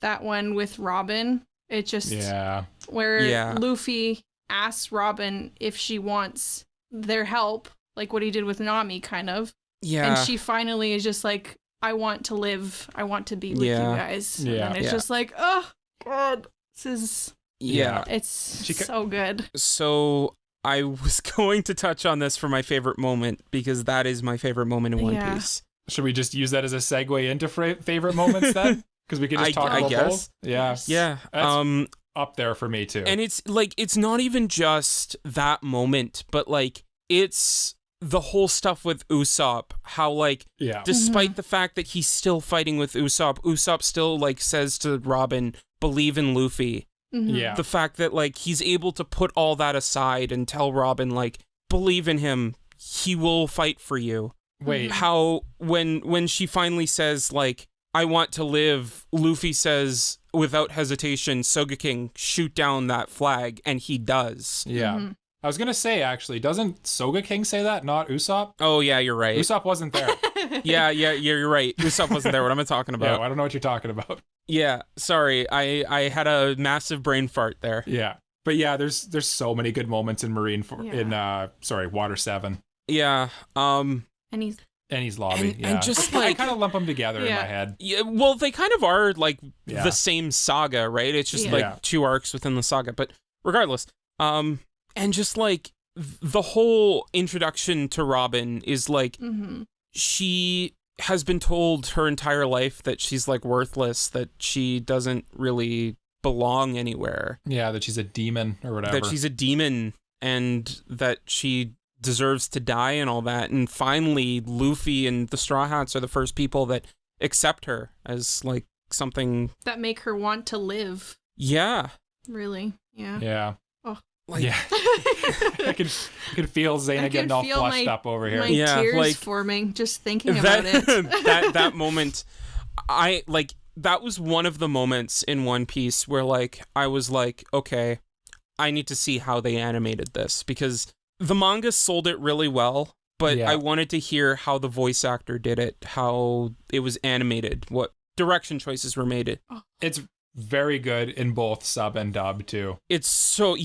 that one with Robin. It just where Luffy asks Robin if she wants their help, like what he did with Nami, kind of. Yeah. And she finally is just like, I want to live. I want to be with you guys. Yeah. And it's just like, oh God, this is it's so good. So I was going to touch on this for my favorite moment because that is my favorite moment in One Piece. Should we just use that as a segue into favorite moments then? Because we could just talk about both. Yeah. Yeah. That's up there for me too. And it's like, it's not even just that moment, but like it's the whole stuff with Usopp, how like, despite the fact that he's still fighting with Usopp still like says to Robin, believe in Luffy. Yeah. The fact that like he's able to put all that aside and tell Robin like, believe in him, he will fight for you. Wait. How when she finally says like, I want to live, Luffy says without hesitation, Sogeking, shoot down that flag, and he does. Yeah. Mm-hmm. I was going to say, actually, doesn't Sogeking say that, not Usopp? Oh, yeah, you're right. Usopp wasn't there. yeah, you're right. Usopp wasn't there. What am I talking about? Yeah, I don't know what you're talking about. Yeah, sorry. I had a massive brain fart there. Yeah. But yeah, there's so many good moments in Water 7. Yeah. And he's lobby. And just like, I kind of lump them together in my head. Yeah, well, they kind of are like the same saga, right? It's just like two arcs within the saga. But regardless, and just like the whole introduction to Robin is like she has been told her entire life that she's like worthless, that she doesn't really belong anywhere. Yeah, that she's a demon or whatever. That she's a demon and that she deserves to die and all that. And finally, Luffy and the Straw Hats are the first people that accept her as like something that make her want to live. Yeah. Really? Yeah. Yeah. Oh. Like, yeah. I can feel Zaina getting all flushed up over here. My tears like, forming just thinking about it. that moment, I like that was one of the moments in One Piece where like I was like, okay, I need to see how they animated this because the manga sold it really well, but I wanted to hear how the voice actor did it, how it was animated, what direction choices were made. It's very good in both sub and dub too. It's so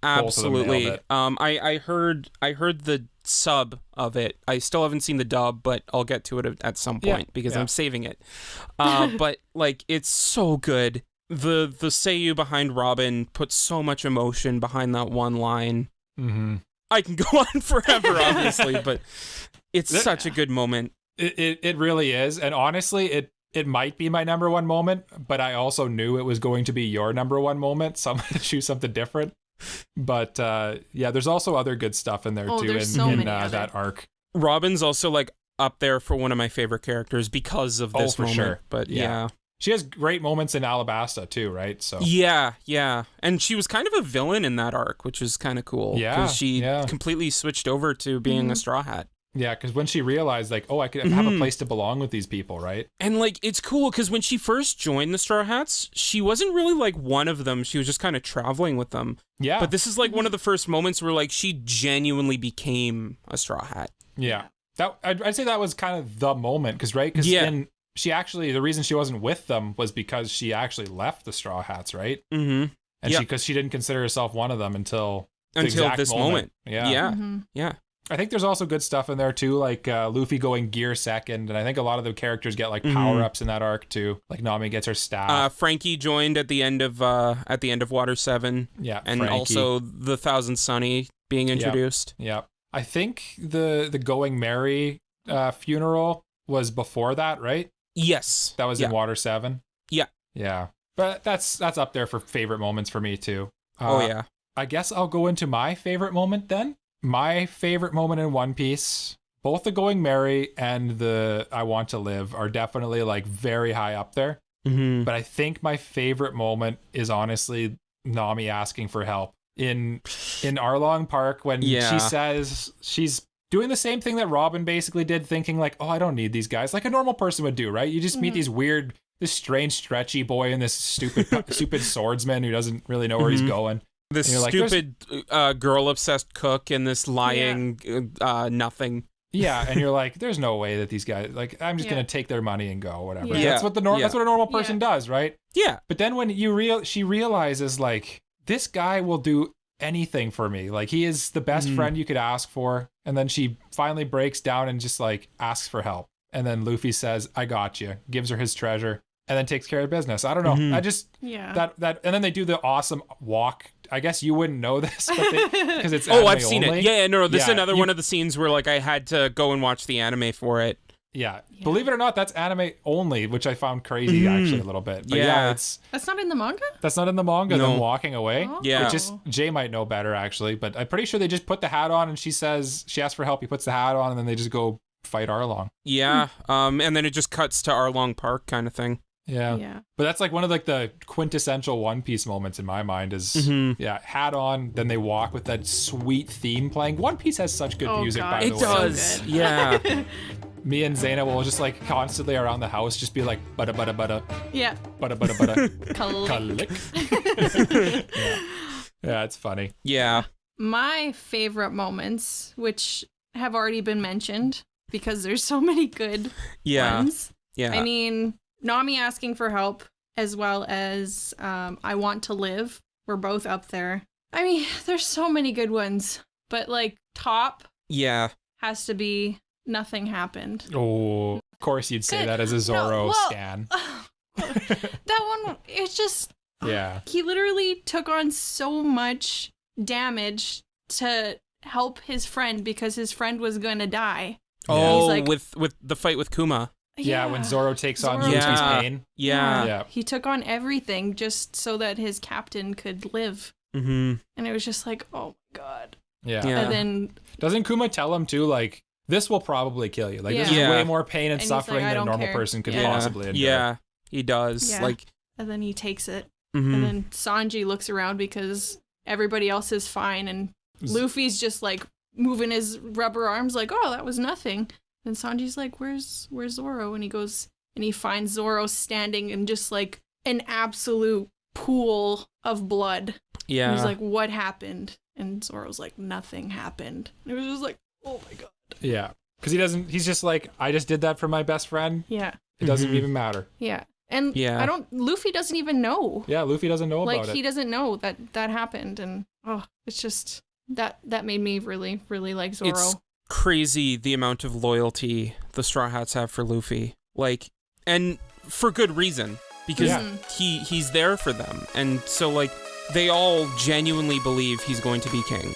absolutely. I heard the sub of it. I still haven't seen the dub, but I'll get to it at some point because I'm saving it. But like it's so good. The seiyuu behind Robin puts so much emotion behind that one line. Mm-hmm. I can go on forever, obviously, but it's such a good moment. It really is, and honestly, it might be my number one moment, but I also knew it was going to be your number one moment, so I'm going to choose something different. But there's also other good stuff in there too in that arc. Robin's also like up there for one of my favorite characters because of this moment. Sure. But yeah. She has great moments in Alabasta too, right? So yeah, and she was kind of a villain in that arc, which is kind of cool. Yeah, because she completely switched over to being a Straw Hat. Yeah, because when she realized, like, I could have a place to belong with these people, right? And like, it's cool because when she first joined the Straw Hats, she wasn't really like one of them. She was just kind of traveling with them. Yeah. But this is like one of the first moments where like she genuinely became a Straw Hat. Yeah, I'd say that was kind of the moment, because she actually, the reason she wasn't with them was because she actually left the Straw Hats, right? Mm-hmm. And because she didn't consider herself one of them until this moment. Yeah. Yeah. I think there's also good stuff in there too, like Luffy going gear second, and I think a lot of the characters get like power-ups in that arc too. Like Nami gets her staff. Frankie joined at the end of Water 7. Yeah, and Frankie. Also the Thousand Sunny being introduced. Yeah. I think the Going Merry funeral was before that, right? Yes. That was in Water 7? Yeah. Yeah. But that's up there for favorite moments for me too. I guess I'll go into my favorite moment then. My favorite moment in One Piece, both the Going Merry and the I Want to Live are definitely like very high up there. Mm-hmm. But I think my favorite moment is honestly Nami asking for help in Arlong Park when she says she's doing the same thing that Robin basically did, thinking like, I don't need these guys, like a normal person would do, right? You just meet this strange stretchy boy and this stupid swordsman who doesn't really know where he's going. This stupid girl-obsessed cook and this lying nothing. Yeah, and you're like, there's no way that these guys, like, I'm just gonna take their money and go, whatever. Yeah. That's what that's what a normal person does, right? Yeah. But then when she realizes, like, this guy will do anything for me. Like, he is the best friend you could ask for. And then she finally breaks down and just like asks for help. And then Luffy says, I got you, gives her his treasure, and then takes care of business. I don't know. I just, that, and then they do the awesome walk. I guess you wouldn't know this, because it's anime I've seen only. it. Yeah, no, this is another one of the scenes where like I had to go and watch the anime for it. Yeah. Believe it or not, that's anime only, which I found crazy actually a little bit. But that's not in the manga? That's not in the manga, them walking away. Oh. Yeah. It just, Jay might know better actually, but I'm pretty sure they just put the hat on and she asks for help, he puts the hat on, and then they just go fight Arlong. Yeah. And then it just cuts to Arlong Park kind of thing. Yeah. But that's like one of like the quintessential One Piece moments in my mind is hat on, then they walk with that sweet theme playing. One Piece has such good music, by the way. It does. So good. Yeah. Me and Zaina will just like constantly around the house just be like butta butta butta. Yeah. Butta butta butta. Click. Yeah, it's funny. Yeah. My favorite moments, which have already been mentioned because there's so many good ones. Yeah. I mean, Nami asking for help, as well as I Want to Live, were both up there. I mean, there's so many good ones, but like top has to be Nothing Happened. Oh, of course you'd say that as a Zoro stan. That one, it's just, he literally took on so much damage to help his friend because his friend was gonna die. Oh, like, with the fight with Kuma. Yeah, when Zoro takes on Luffy's pain. Yeah. He took on everything just so that his captain could live. Mm-hmm. And it was just like, oh my god. Yeah. And then doesn't Kuma tell him too, like, this will probably kill you. Like, this is way more pain and suffering than a normal person could possibly endure. Yeah, he does. Yeah. Like, and then he takes it. And then Sanji looks around because everybody else is fine, and Luffy's just like moving his rubber arms like, oh, that was nothing. And Sanji's like, where's Zoro? And he goes and he finds Zoro standing in just like an absolute pool of blood. Yeah. And he's like, what happened? And Zoro's like, nothing happened. And it was just like, oh my god. Yeah. Because he's just like, I just did that for my best friend. Yeah. It doesn't even matter. Yeah. And Luffy doesn't even know. Yeah, Luffy doesn't know about it. Like, he doesn't know that happened. And, it's just, that made me really, really like Zoro. It's crazy the amount of loyalty the Straw Hats have for Luffy. Like, and for good reason. Because he's there for them. And so, like, they all genuinely believe he's going to be king.